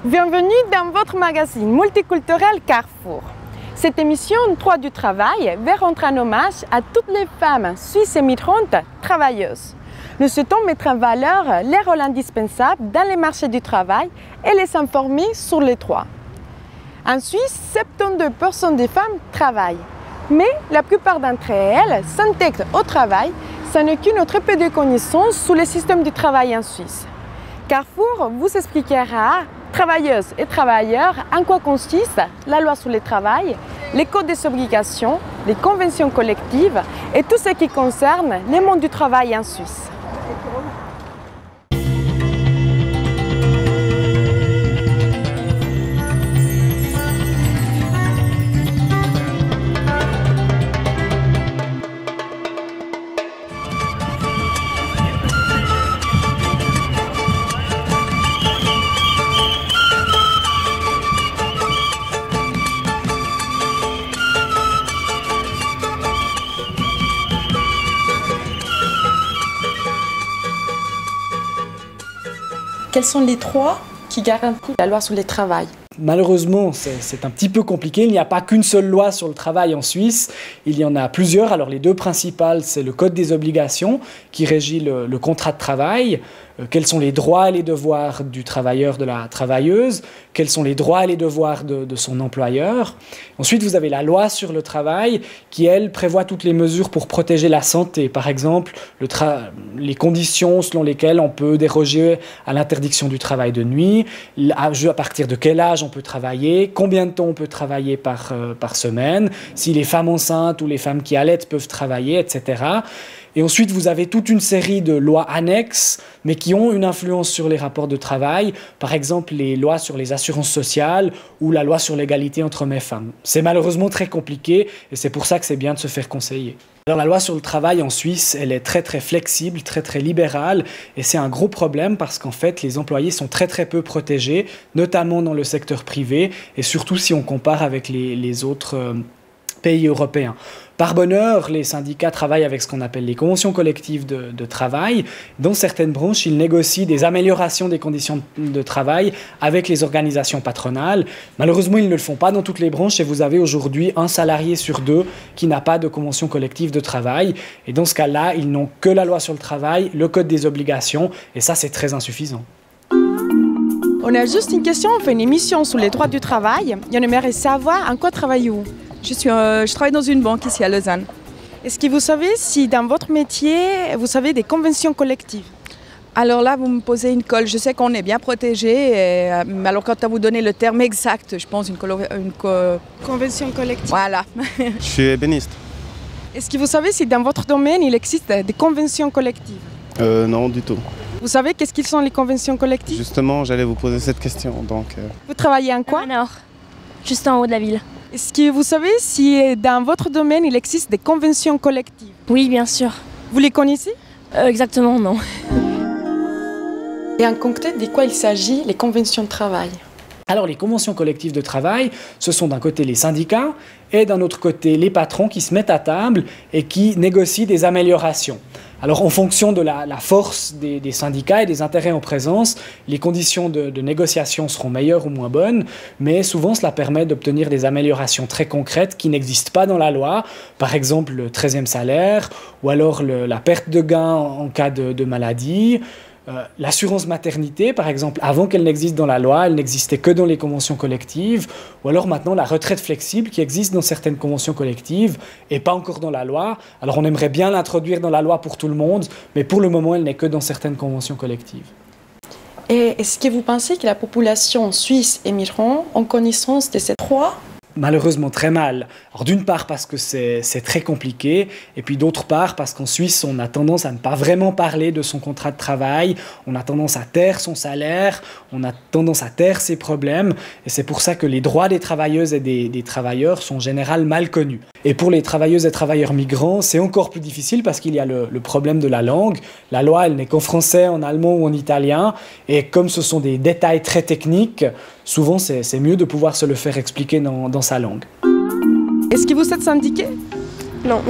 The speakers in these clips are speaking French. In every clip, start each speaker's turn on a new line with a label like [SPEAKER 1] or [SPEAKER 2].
[SPEAKER 1] Bienvenue dans votre magazine multiculturel Carrefour. Cette émission Droit du travail veut rendre un hommage à toutes les femmes suisses et migrantes travailleuses. Nous souhaitons mettre en valeur les rôles indispensables dans les marchés du travail et les informer sur les droits. En Suisse, 72% des femmes travaillent, mais la plupart d'entre elles s'intègrent au travail sans aucune ou très peu de connaissances sur le système du travail en Suisse. Carrefour vous expliquera, travailleuses et travailleurs, en quoi consiste la loi sur le travail, les codes des obligations, les conventions collectives et tout ce qui concerne le monde du travail en Suisse. Quels sont les droits qui garantissent la loi sur le travail?
[SPEAKER 2] Malheureusement, c'est un petit peu compliqué. Il n'y a pas qu'une seule loi sur le travail en Suisse. Il y en a plusieurs. Alors les deux principales, c'est le Code des obligations qui régit le contrat de travail. Quels sont les droits et les devoirs du travailleur, de la travailleuse? Quels sont les droits et les devoirs de son employeur? Ensuite, vous avez la loi sur le travail qui, elle, prévoit toutes les mesures pour protéger la santé. Par exemple, les conditions selon lesquelles on peut déroger à l'interdiction du travail de nuit, à partir de quel âge on peut travailler, combien de temps on peut travailler par semaine, si les femmes enceintes ou les femmes qui allaitent peuvent travailler, etc. Et ensuite, vous avez toute une série de lois annexes, mais qui ont une influence sur les rapports de travail. Par exemple, les lois sur les assurances sociales ou la loi sur l'égalité entre hommes et femmes. C'est malheureusement très compliqué et c'est pour ça que c'est bien de se faire conseiller. Alors, la loi sur le travail en Suisse, elle est très flexible, très libérale et c'est un gros problème parce qu'en fait, les employés sont très peu protégés, notamment dans le secteur privé et surtout si on compare avec les autres pays européens. Par bonheur, les syndicats travaillent avec ce qu'on appelle les conventions collectives de travail. Dans certaines branches, ils négocient des améliorations des conditions de travail avec les organisations patronales. Malheureusement, ils ne le font pas dans toutes les branches et vous avez aujourd'hui un salarié sur deux qui n'a pas de convention collective de travail. Et dans ce cas-là, ils n'ont que la loi sur le travail, le code des obligations et ça, c'est très insuffisant.
[SPEAKER 1] On a juste une question, on fait une émission sur les droits du travail et on aimerait savoir en quoi travaillez-vous?
[SPEAKER 3] Je travaille dans une banque ici à Lausanne.
[SPEAKER 1] Est-ce que vous savez si dans votre métier, vous avez des conventions collectives?
[SPEAKER 3] Alors là, vous me posez une colle. Je sais qu'on est bien protégé, mais alors quand à vous donner le terme exact, je pense
[SPEAKER 1] Convention collective.
[SPEAKER 3] Voilà.
[SPEAKER 4] Je suis ébéniste.
[SPEAKER 1] Est-ce que vous savez si dans votre domaine, il existe des conventions collectives?
[SPEAKER 4] Non, du tout.
[SPEAKER 1] Vous savez qu'est-ce qu'ils sont les conventions collectives?
[SPEAKER 4] Justement, j'allais vous poser cette question. Donc,
[SPEAKER 1] Vous travaillez en quoi?
[SPEAKER 5] Au nord, juste en haut de la ville.
[SPEAKER 1] Est-ce que vous savez si dans votre domaine, il existe des conventions collectives?
[SPEAKER 5] Oui, bien sûr.
[SPEAKER 1] Vous les connaissez?
[SPEAKER 5] Exactement, non.
[SPEAKER 1] Et en concret, de quoi il s'agit, les conventions de travail?
[SPEAKER 2] Alors, les conventions collectives de travail, ce sont d'un côté les syndicats et d'un autre côté les patrons qui se mettent à table et qui négocient des améliorations. Alors, en fonction de la force des syndicats et des intérêts en présence, les conditions de négociation seront meilleures ou moins bonnes, mais souvent cela permet d'obtenir des améliorations très concrètes qui n'existent pas dans la loi, par exemple le 13e salaire, ou alors la perte de gain en cas de maladie. L'assurance maternité, par exemple, avant qu'elle n'existe dans la loi, elle n'existait que dans les conventions collectives, ou alors maintenant la retraite flexible qui existe dans certaines conventions collectives et pas encore dans la loi. Alors on aimerait bien l'introduire dans la loi pour tout le monde, mais pour le moment elle n'est que dans certaines conventions collectives.
[SPEAKER 1] Et est-ce que vous pensez que la population suisse et migrante ont connaissance de ces droits?
[SPEAKER 2] Malheureusement très mal. Alors d'une part parce que c'est très compliqué, et puis d'autre part parce qu'en Suisse on a tendance à ne pas vraiment parler de son contrat de travail, on a tendance à taire son salaire, on a tendance à taire ses problèmes, et c'est pour ça que les droits des travailleuses et des travailleurs sont en général mal connus. Et pour les travailleuses et travailleurs migrants, c'est encore plus difficile parce qu'il y a le problème de la langue. La loi, elle n'est qu'en français, en allemand ou en italien, et comme ce sont des détails très techniques, souvent c'est mieux de pouvoir se le faire expliquer dans sa langue.
[SPEAKER 1] Est-ce que vous êtes syndiqué?
[SPEAKER 5] Non.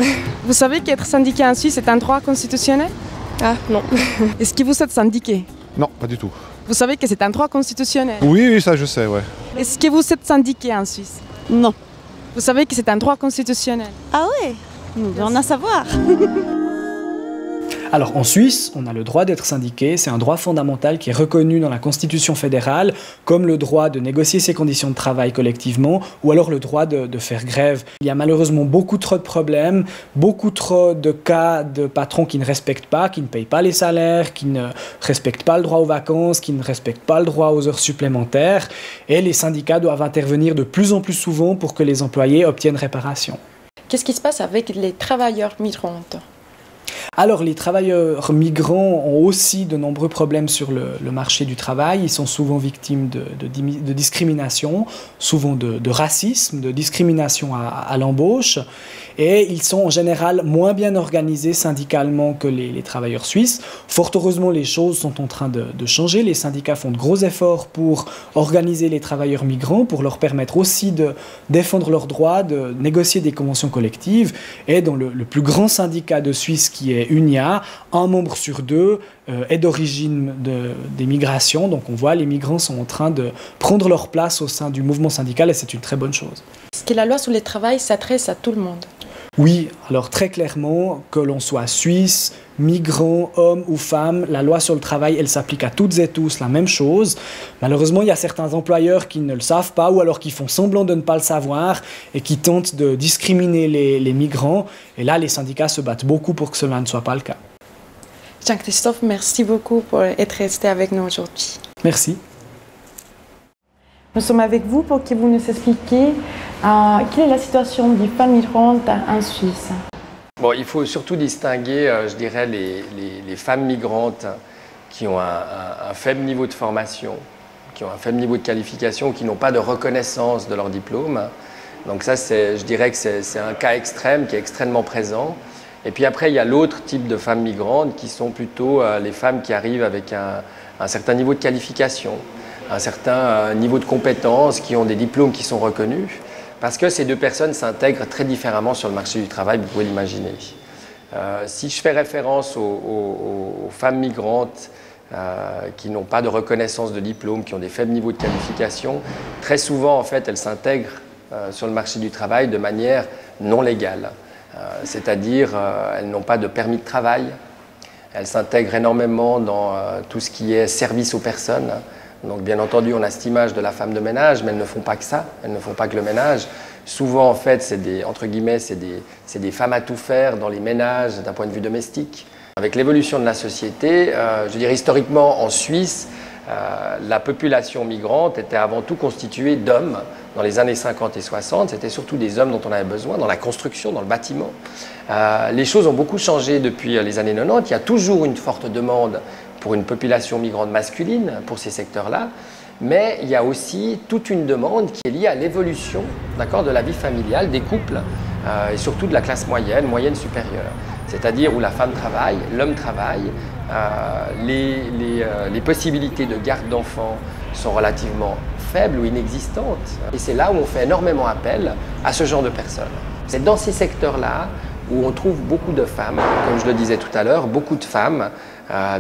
[SPEAKER 1] Vous savez qu'être syndiqué en Suisse est un droit constitutionnel?
[SPEAKER 5] Ah, non.
[SPEAKER 1] Est-ce que vous êtes syndiqué?
[SPEAKER 6] Non, pas du tout.
[SPEAKER 1] Vous savez que c'est un droit constitutionnel.
[SPEAKER 6] Oui, ça je sais, ouais.
[SPEAKER 1] Est-ce que vous êtes syndiqué en Suisse?
[SPEAKER 7] Non.
[SPEAKER 1] Vous savez que c'est un droit constitutionnel.
[SPEAKER 7] Ah ouais, nous devons en savoir.
[SPEAKER 2] Alors en Suisse, on a le droit d'être syndiqué, c'est un droit fondamental qui est reconnu dans la Constitution fédérale, comme le droit de négocier ses conditions de travail collectivement, ou alors le droit de faire grève. Il y a malheureusement beaucoup trop de problèmes, beaucoup trop de cas de patrons qui ne respectent pas, qui ne payent pas les salaires, qui ne respectent pas le droit aux vacances, qui ne respectent pas le droit aux heures supplémentaires, et les syndicats doivent intervenir de plus en plus souvent pour que les employés obtiennent réparation.
[SPEAKER 1] Qu'est-ce qui se passe avec les travailleurs migrants?
[SPEAKER 2] Alors, les travailleurs migrants ont aussi de nombreux problèmes sur le marché du travail. Ils sont souvent victimes de discrimination, souvent de racisme, de discrimination à l'embauche. Et ils sont en général moins bien organisés syndicalement que les travailleurs suisses. Fort heureusement, les choses sont en train de changer. Les syndicats font de gros efforts pour organiser les travailleurs migrants, pour leur permettre aussi de défendre leurs droits, de négocier des conventions collectives. Et dans le plus grand syndicat de Suisse, qui est UNIA, un membre sur deux est d'origine des migrations. Donc on voit, les migrants sont en train de prendre leur place au sein du mouvement syndical et c'est une très bonne chose.
[SPEAKER 1] Est-ce que la loi sur le travail s'adresse à tout le monde?
[SPEAKER 2] Oui, alors très clairement, que l'on soit suisse, migrant, homme ou femme, la loi sur le travail, elle s'applique à toutes et tous, la même chose. Malheureusement, il y a certains employeurs qui ne le savent pas ou alors qui font semblant de ne pas le savoir et qui tentent de discriminer les migrants. Et là, les syndicats se battent beaucoup pour que cela ne soit pas le cas.
[SPEAKER 1] Jean-Christophe, merci beaucoup pour être resté avec nous aujourd'hui.
[SPEAKER 2] Merci.
[SPEAKER 1] Nous sommes avec vous pour que vous nous expliquiez quelle est la situation des femmes migrantes en Suisse.
[SPEAKER 8] Bon, il faut surtout distinguer, je dirais, les femmes migrantes qui ont un faible niveau de formation, qui ont un faible niveau de qualification, qui n'ont pas de reconnaissance de leur diplôme. Donc ça, je dirais que c'est un cas extrême qui est extrêmement présent. Et puis après, il y a l'autre type de femmes migrantes qui sont plutôt les femmes qui arrivent avec un certain niveau de qualification, un certain niveau de compétences, qui ont des diplômes qui sont reconnus, parce que ces deux personnes s'intègrent très différemment sur le marché du travail, vous pouvez l'imaginer. Si je fais référence aux femmes migrantes qui n'ont pas de reconnaissance de diplôme, qui ont des faibles niveaux de qualification, très souvent, en fait, elles s'intègrent sur le marché du travail de manière non légale. C'est-à-dire, elles n'ont pas de permis de travail, elles s'intègrent énormément dans tout ce qui est service aux personnes. Donc bien entendu, on a cette image de la femme de ménage, mais elles ne font pas que ça, elles ne font pas que le ménage. Souvent, en fait, c'est des femmes à tout faire dans les ménages d'un point de vue domestique. Avec l'évolution de la société, je dirais historiquement en Suisse, la population migrante était avant tout constituée d'hommes. Dans les années 50 et 60, c'était surtout des hommes dont on avait besoin, dans la construction, dans le bâtiment. Les choses ont beaucoup changé depuis les années 90. Il y a toujours une forte demande pour une population migrante masculine, pour ces secteurs-là, mais il y a aussi toute une demande qui est liée à l'évolution, de la vie familiale, des couples, et surtout de la classe moyenne, moyenne supérieure. C'est-à-dire où la femme travaille, l'homme travaille, les possibilités de garde d'enfants sont relativement faibles ou inexistantes. Et c'est là où on fait énormément appel à ce genre de personnes. C'est dans ces secteurs-là où on trouve beaucoup de femmes, comme je le disais tout à l'heure, beaucoup de femmes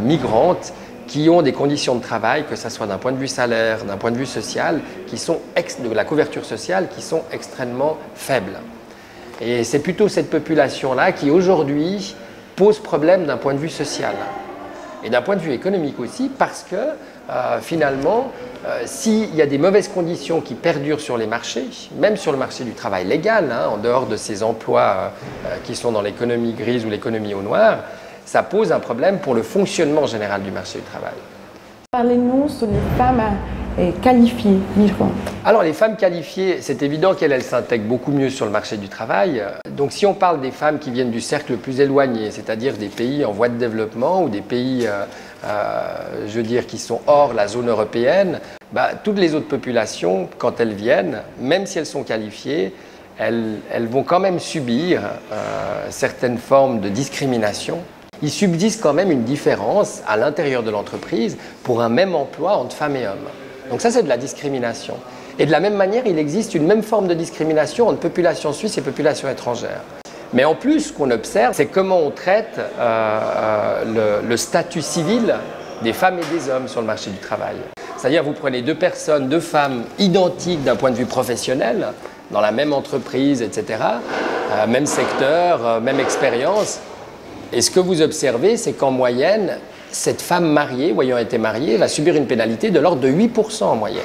[SPEAKER 8] migrantes qui ont des conditions de travail, que ce soit d'un point de vue salaire, d'un point de vue social, de la couverture sociale, qui sont extrêmement faibles. Et c'est plutôt cette population-là qui aujourd'hui pose problème d'un point de vue social et d'un point de vue économique aussi, parce que finalement, s'il y a des mauvaises conditions qui perdurent sur les marchés, même sur le marché du travail légal, en dehors de ces emplois qui sont dans l'économie grise ou l'économie au noir, ça pose un problème pour le fonctionnement général du marché du travail.
[SPEAKER 1] Parlez-nous sur les femmes qualifiées, migrantes.
[SPEAKER 8] Alors les femmes qualifiées, c'est évident qu'elles s'intègrent beaucoup mieux sur le marché du travail. Donc si on parle des femmes qui viennent du cercle le plus éloigné, c'est-à-dire des pays en voie de développement ou des pays je veux dire, qui sont hors la zone européenne, toutes les autres populations, quand elles viennent, même si elles sont qualifiées, elles vont quand même subir certaines formes de discrimination. Il subsiste quand même une différence à l'intérieur de l'entreprise pour un même emploi entre femmes et hommes. Donc ça, c'est de la discrimination. Et de la même manière, il existe une même forme de discrimination entre population suisse et population étrangère. Mais en plus, ce qu'on observe, c'est comment on traite le statut civil des femmes et des hommes sur le marché du travail. C'est-à-dire vous prenez deux personnes, deux femmes identiques d'un point de vue professionnel, dans la même entreprise, etc., même secteur, même expérience. Et ce que vous observez, c'est qu'en moyenne, cette femme mariée ou ayant été mariée va subir une pénalité de l'ordre de 8% en moyenne.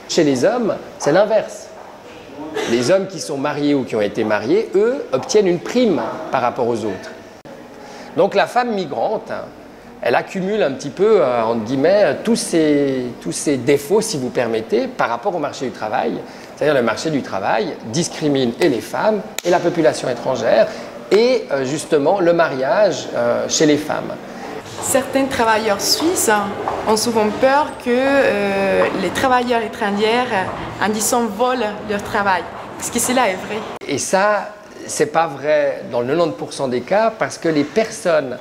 [SPEAKER 8] Chez les hommes, c'est l'inverse. Les hommes qui sont mariés ou qui ont été mariés, eux, obtiennent une prime par rapport aux autres. Donc la femme migrante, elle accumule un petit peu, entre guillemets, tous ces défauts, si vous permettez, par rapport au marché du travail. C'est-à-dire le marché du travail discrimine et les femmes et la population étrangère et justement le mariage chez les femmes.
[SPEAKER 1] Certains travailleurs suisses ont souvent peur que les travailleurs étrangers, en disant, volent leur travail. Est-ce que cela est vrai?
[SPEAKER 8] Et ça, c'est pas vrai dans le 90% des cas parce que les personnes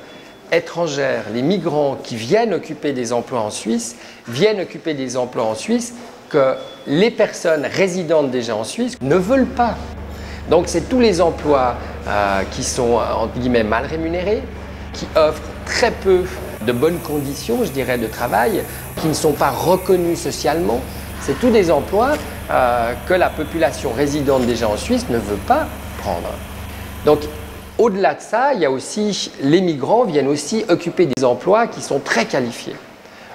[SPEAKER 8] étrangères, les migrants qui viennent occuper des emplois en Suisse, viennent occuper des emplois en Suisse que les personnes résidentes déjà en Suisse ne veulent pas. Donc c'est tous les emplois qui sont entre guillemets mal rémunérés, qui offrent très peu de bonnes conditions, je dirais, de travail, qui ne sont pas reconnus socialement. C'est tous des emplois que la population résidente déjà en Suisse ne veut pas prendre. Donc au-delà de ça, il y a aussi, les migrants viennent aussi occuper des emplois qui sont très qualifiés.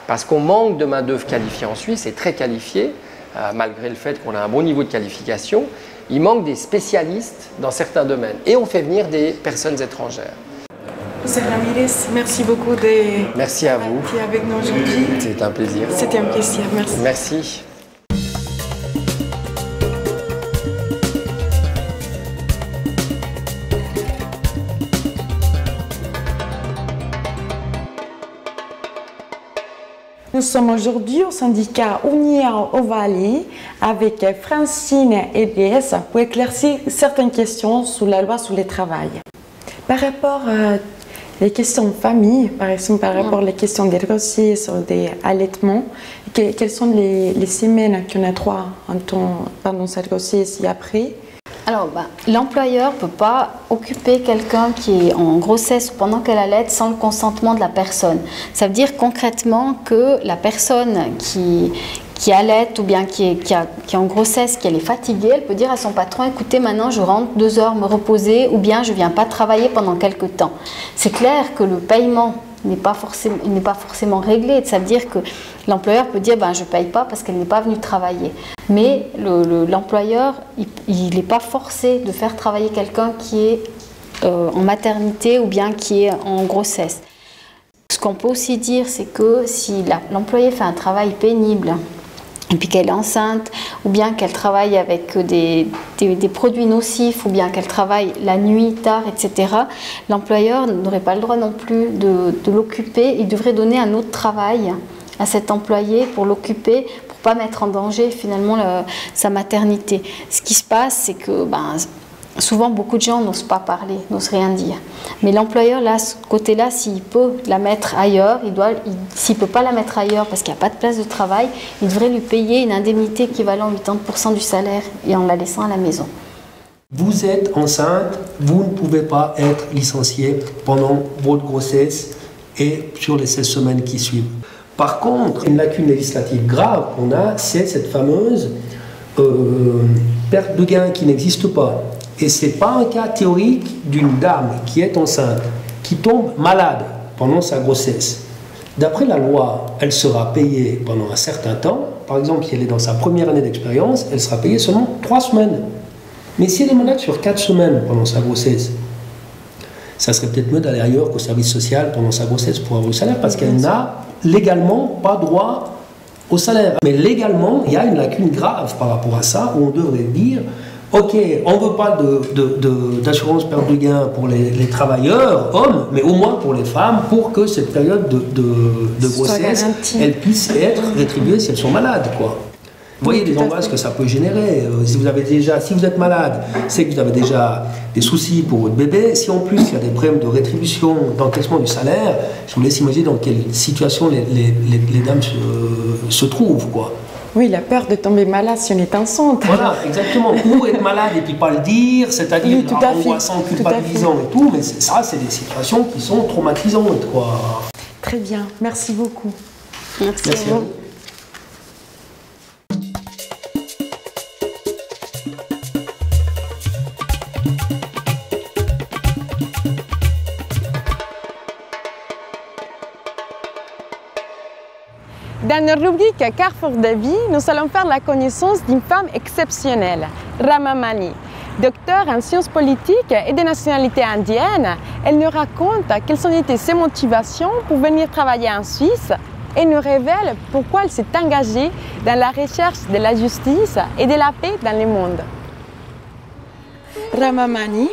[SPEAKER 8] Parce qu'on manque de main-d'œuvre qualifiée en Suisse et très qualifiée, malgré le fait qu'on a un bon niveau de qualification, il manque des spécialistes dans certains domaines. Et on fait venir des personnes étrangères.
[SPEAKER 1] José Ramirez, merci beaucoup d'être
[SPEAKER 8] Merci à vous.
[SPEAKER 1] avec nous aujourd'hui.
[SPEAKER 8] C'est un plaisir.
[SPEAKER 1] C'était un plaisir, merci.
[SPEAKER 8] Merci.
[SPEAKER 1] Nous sommes aujourd'hui au syndicat União Ovalie avec Francine Eliès pour éclaircir certaines questions sur la loi sur le travail. Par rapport aux questions de famille, par exemple par rapport aux questions des grossesses ou des allaitements, quelles sont les semaines qu'on a droit pendant cette grossesse et après?
[SPEAKER 6] Alors, l'employeur ne peut pas occuper quelqu'un qui est en grossesse ou pendant qu'elle allaite sans le consentement de la personne. Ça veut dire concrètement que la personne qui allaite ou bien qui est en grossesse, qu'elle est fatiguée, elle peut dire à son patron, écoutez, maintenant je rentre 2 heures me reposer ou bien je ne viens pas travailler pendant quelques temps. C'est clair que le paiement n'est pas forcément réglé. Ça veut dire que l'employeur peut dire je ne paye pas parce qu'elle n'est pas venue travailler. Mais l'employeur, il n'est pas forcé de faire travailler quelqu'un qui est en maternité ou bien qui est en grossesse. Ce qu'on peut aussi dire, c'est que si l'employé fait un travail pénible, et puis qu'elle est enceinte, ou bien qu'elle travaille avec des produits nocifs, ou bien qu'elle travaille la nuit, tard, etc., l'employeur n'aurait pas le droit non plus de l'occuper. Il devrait donner un autre travail à cet employé pour l'occuper, pour ne pas mettre en danger finalement sa maternité. Ce qui se passe, c'est que souvent beaucoup de gens n'osent pas parler, n'osent rien dire. Mais l'employeur, là, ce côté-là, s'il peut la mettre ailleurs, s'il ne peut pas la mettre ailleurs parce qu'il n'y a pas de place de travail, il devrait lui payer une indemnité équivalent à 80% du salaire et en la laissant à la maison.
[SPEAKER 9] Vous êtes enceinte, vous ne pouvez pas être licencié pendant votre grossesse et sur les 16 semaines qui suivent. Par contre, une lacune législative grave qu'on a, c'est cette fameuse perte de gain qui n'existe pas. Et ce n'est pas un cas théorique d'une dame qui est enceinte, qui tombe malade pendant sa grossesse. D'après la loi, elle sera payée pendant un certain temps. Par exemple, si elle est dans sa première année d'expérience, elle sera payée seulement 3 semaines. Mais si elle est malade sur 4 semaines pendant sa grossesse, ça serait peut-être mieux d'aller ailleurs qu'au service social pendant sa grossesse pour avoir le salaire, parce qu'elle n'a légalement pas droit au salaire. Mais légalement, il y a une lacune grave par rapport à ça, où on devrait dire ok, on ne veut pas d'assurance perte de gain pour les travailleurs, hommes, mais au moins pour les femmes, pour que cette période de grossesse, elle puisse être rétribuée si elles sont malades, quoi. Vous voyez les angoisses que ça peut générer. Si vous êtes malade, c'est que vous avez déjà des soucis pour votre bébé. Si en plus il y a des problèmes de rétribution, d'encaissement du salaire, je vous laisse imaginer dans quelle situation les dames se trouvent, quoi.
[SPEAKER 1] Oui, la peur de tomber malade si on est enceinte.
[SPEAKER 9] Voilà, exactement. Ou être malade et puis pas le dire, c'est-à-dire angoissant, culpabilisant et tout, mais ça, c'est des situations qui sont traumatisantes, quoi.
[SPEAKER 1] Très bien, merci beaucoup.
[SPEAKER 6] Merci à vous.
[SPEAKER 1] Dans notre rubrique Carrefour de vie, nous allons faire la connaissance d'une femme exceptionnelle, Rama Mani. Docteur en sciences politiques et de nationalité indienne, elle nous raconte quelles ont été ses motivations pour venir travailler en Suisse et nous révèle pourquoi elle s'est engagée dans la recherche de la justice et de la paix dans le monde. Rama Mani,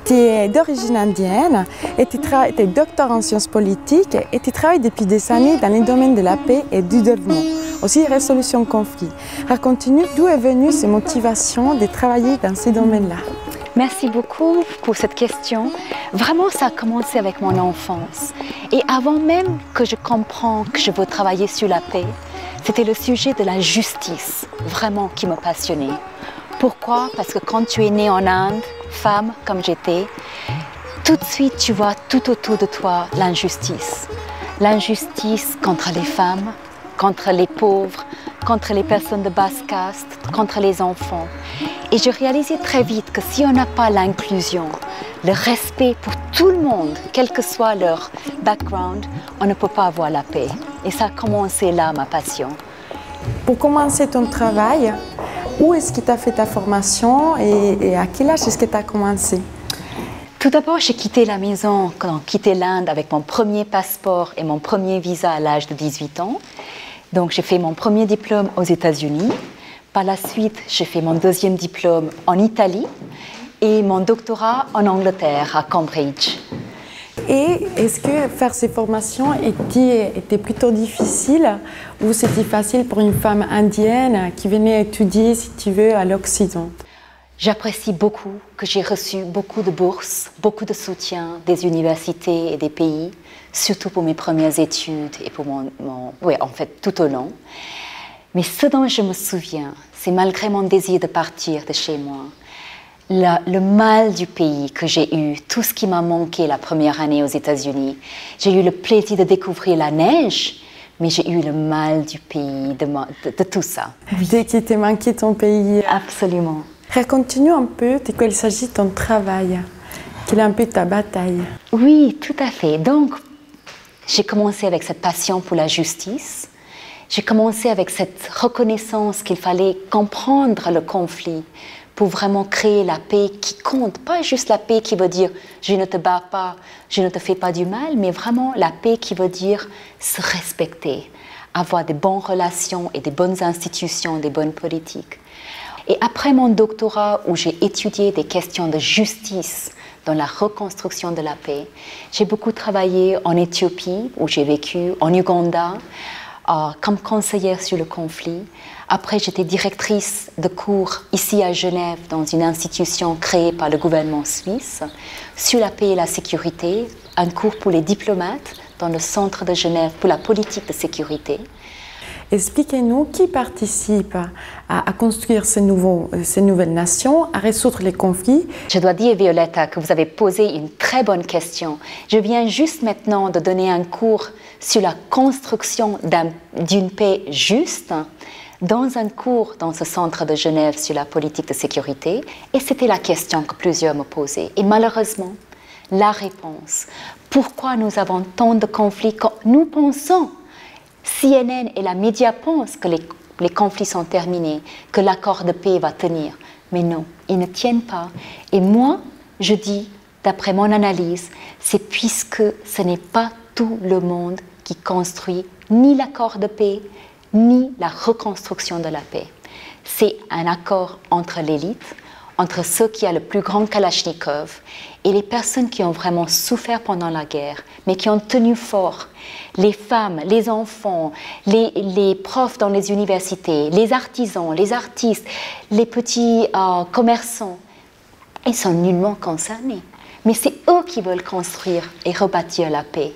[SPEAKER 1] tu es d'origine indienne et tu es docteur en sciences politiques et tu travailles depuis des années dans les domaines de la paix et du développement, aussi résolution de conflits. Raconte-nous d'où est venue cette motivation de travailler dans ces domaines-là.
[SPEAKER 10] Merci beaucoup pour cette question. Vraiment, ça a commencé avec mon enfance. Et avant même que je comprenne que je veux travailler sur la paix, c'était le sujet de la justice, vraiment, qui me passionnait. Pourquoi? Parce que quand tu es née en Inde, femme comme j'étais, tout de suite tu vois tout autour de toi l'injustice. L'injustice contre les femmes, contre les pauvres, contre les personnes de basse caste, contre les enfants. Et je réalisais très vite que si on n'a pas l'inclusion, le respect pour tout le monde, quel que soit leur background, on ne peut pas avoir la paix. Et ça a commencé là, ma passion.
[SPEAKER 1] Pour commencer ton travail, où est-ce que tu as fait ta formation et à quel âge est-ce que tu as commencé?
[SPEAKER 10] Tout d'abord, j'ai quitté la maison, quitté l'Inde avec mon premier passeport et mon premier visa à l'âge de 18 ans. Donc, j'ai fait mon premier diplôme aux États-Unis. Par la suite, j'ai fait mon deuxième diplôme en Italie et mon doctorat en Angleterre, à Cambridge.
[SPEAKER 1] Et est-ce que faire ces formations était plutôt difficile ou c'était facile pour une femme indienne qui venait étudier, si tu veux, à l'Occident?
[SPEAKER 10] J'apprécie beaucoup que j'ai reçu beaucoup de bourses, beaucoup de soutien des universités et des pays, surtout pour mes premières études et pour en fait, tout au long. Mais ce dont je me souviens, c'est malgré mon désir de partir de chez moi, le mal du pays que j'ai eu, tout ce qui m'a manqué la première année aux États-Unis. J'ai eu le plaisir de découvrir la neige, mais j'ai eu le mal du pays, de tout ça.
[SPEAKER 1] Dès qu'il t'a manqué ton pays.
[SPEAKER 10] Absolument.
[SPEAKER 1] Raconte-nous un peu de quoi il s'agit de ton travail, quelle est un peu ta bataille.
[SPEAKER 10] Oui, tout à fait. Donc, j'ai commencé avec cette passion pour la justice. J'ai commencé avec cette reconnaissance qu'il fallait comprendre le conflit pour vraiment créer la paix qui compte. Pas juste la paix qui veut dire « je ne te bats pas, je ne te fais pas du mal », mais vraiment la paix qui veut dire se respecter, avoir de bonnes relations et des bonnes institutions, des bonnes politiques. Et après mon doctorat où j'ai étudié des questions de justice dans la reconstruction de la paix, j'ai beaucoup travaillé en Éthiopie où j'ai vécu, en Ouganda, comme conseillère sur le conflit. Après, j'étais directrice de cours ici à Genève dans une institution créée par le gouvernement suisse sur la paix et la sécurité, un cours pour les diplomates dans le centre de Genève pour la politique de sécurité.
[SPEAKER 1] Expliquez-nous qui participe à construire ces nouvelles nations, à résoudre les conflits.
[SPEAKER 10] Je dois dire, Violetta, que vous avez posé une très bonne question. Je viens juste maintenant de donner un cours sur la construction d'une paix juste dans un cours dans ce centre de Genève sur la politique de sécurité. Et c'était la question que plusieurs me posaient. Et malheureusement, la réponse, pourquoi nous avons tant de conflits quand nous pensons, CNN et la média pensent que les conflits sont terminés, que l'accord de paix va tenir. Mais non, ils ne tiennent pas. Et moi, je dis, d'après mon analyse, c'est puisque ce n'est pas tout le monde qui construit ni l'accord de paix, ni la reconstruction de la paix. C'est un accord entre l'élite, entre ceux qui ont le plus grand Kalachnikov et les personnes qui ont vraiment souffert pendant la guerre, mais qui ont tenu fort. Les femmes, les enfants, les profs dans les universités, les artisans, les artistes, les petits commerçants, ils sont nullement concernés. Mais c'est eux qui veulent construire et rebâtir la paix.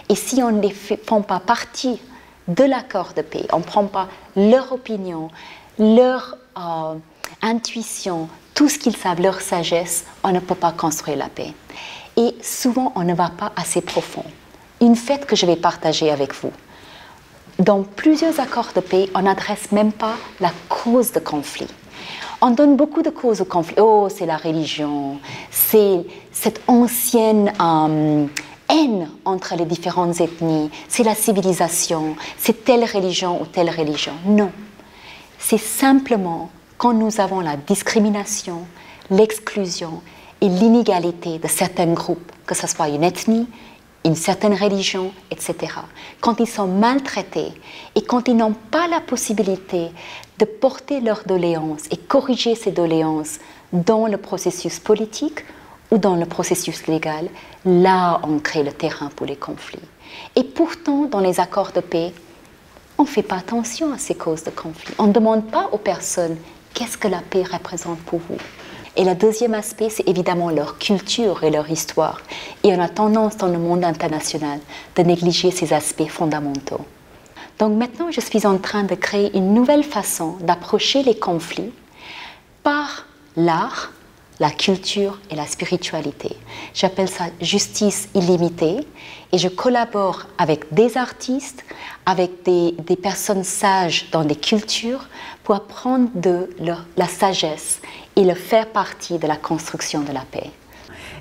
[SPEAKER 10] Et si on ne les fait pas partie de l'accord de paix, on ne prend pas leur opinion, leur intuition, tout ce qu'ils savent, leur sagesse, on ne peut pas construire la paix. Et souvent, on ne va pas assez profond. une fête que je vais partager avec vous. Dans plusieurs accords de paix, on n'adresse même pas la cause de conflit. On donne beaucoup de causes au conflit. Oh, c'est la religion, c'est cette ancienne haine entre les différentes ethnies, c'est la civilisation, c'est telle religion ou telle religion. Non, c'est simplement quand nous avons la discrimination, l'exclusion et l'inégalité de certains groupes, que ce soit une ethnie, une certaine religion, etc. Quand ils sont maltraités et quand ils n'ont pas la possibilité de porter leurs doléances et corriger ces doléances dans le processus politique ou dans le processus légal, là on crée le terrain pour les conflits. Et pourtant, dans les accords de paix, on ne fait pas attention à ces causes de conflit. On ne demande pas aux personnes qu'est-ce que la paix représente pour vous. Et le deuxième aspect, c'est évidemment leur culture et leur histoire. Et on a tendance dans le monde international de négliger ces aspects fondamentaux. Donc maintenant, je suis en train de créer une nouvelle façon d'approcher les conflits par l'art, la culture et la spiritualité. J'appelle ça justice illimitée et je collabore avec des artistes, avec des personnes sages dans des cultures pour apprendre de la sagesse et le faire partie de la construction de la paix.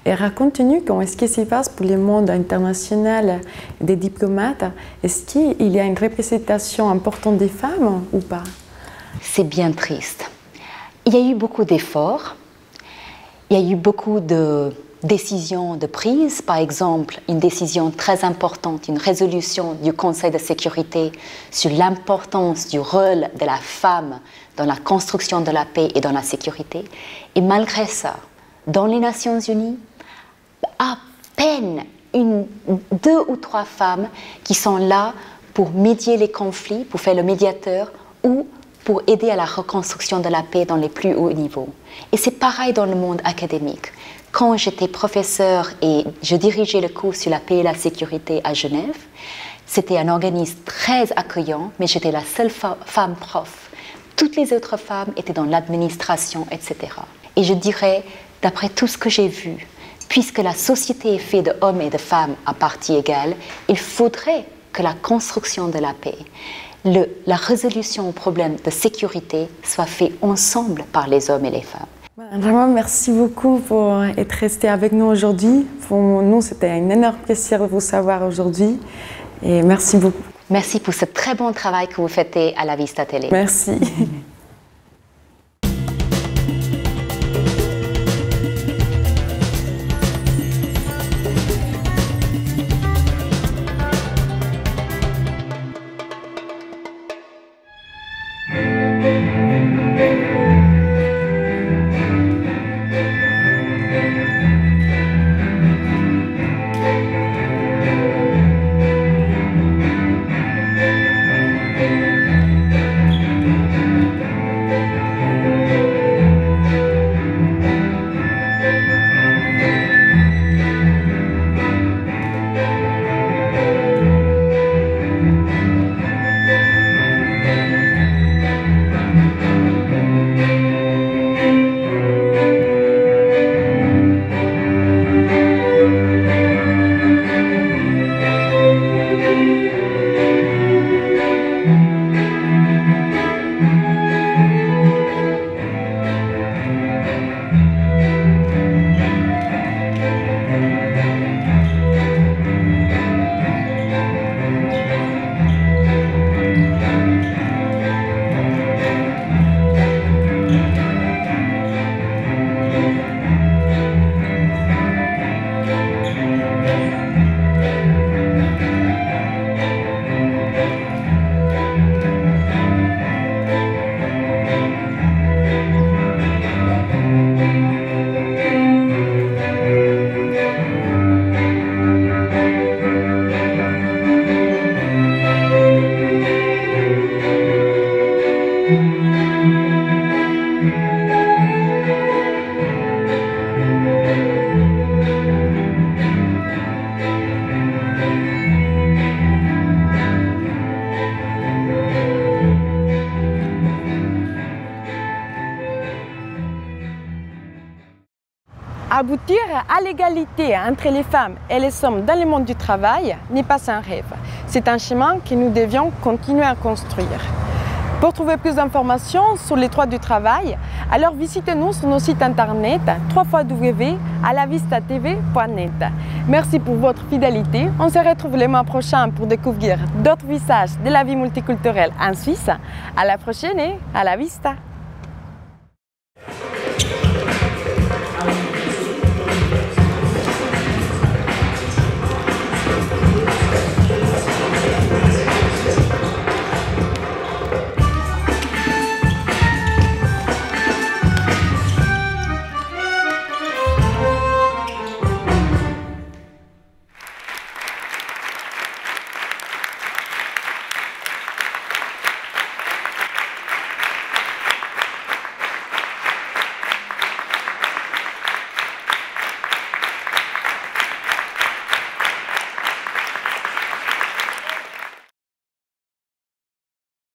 [SPEAKER 1] Et raconte-nous comment est-ce que ça se passe pour le monde international des diplomates. Est-ce qu'il y a une représentation importante des femmes ou pas?
[SPEAKER 10] C'est bien triste. Il y a eu beaucoup d'efforts, il y a eu beaucoup de décisions de prise. Par exemple, une décision très importante, une résolution du Conseil de sécurité sur l'importance du rôle de la femme dans la construction de la paix et dans la sécurité. Et malgré ça, dans les Nations Unies, à peine 2 ou 3 femmes qui sont là pour médier les conflits, pour faire le médiateur ou pour aider à la reconstruction de la paix dans les plus hauts niveaux. Et c'est pareil dans le monde académique. Quand j'étais professeure et je dirigeais le cours sur la paix et la sécurité à Genève, c'était un organisme très accueillant, mais j'étais la seule femme prof. Toutes les autres femmes étaient dans l'administration, etc. Et je dirais, d'après tout ce que j'ai vu, puisque la société est faite d'hommes et de femmes à partie égale, il faudrait que la construction de la paix, la résolution aux problèmes de sécurité soit faite ensemble par les hommes et les femmes.
[SPEAKER 1] Vraiment, merci beaucoup pour être resté avec nous aujourd'hui. Pour nous, c'était un énorme plaisir de vous savoir aujourd'hui. Et merci beaucoup.
[SPEAKER 10] Merci pour ce très bon travail que vous faites à la Vista Télé.
[SPEAKER 1] Merci. Aboutir à l'égalité entre les femmes et les hommes dans le monde du travail n'est pas un rêve. C'est un chemin que nous devions continuer à construire. Pour trouver plus d'informations sur les droits du travail, alors visitez-nous sur nos sites internet www.alavistatv.net. Merci pour votre fidélité. On se retrouve le mois prochain pour découvrir d'autres visages de la vie multiculturelle en Suisse. À la prochaine et à la vista!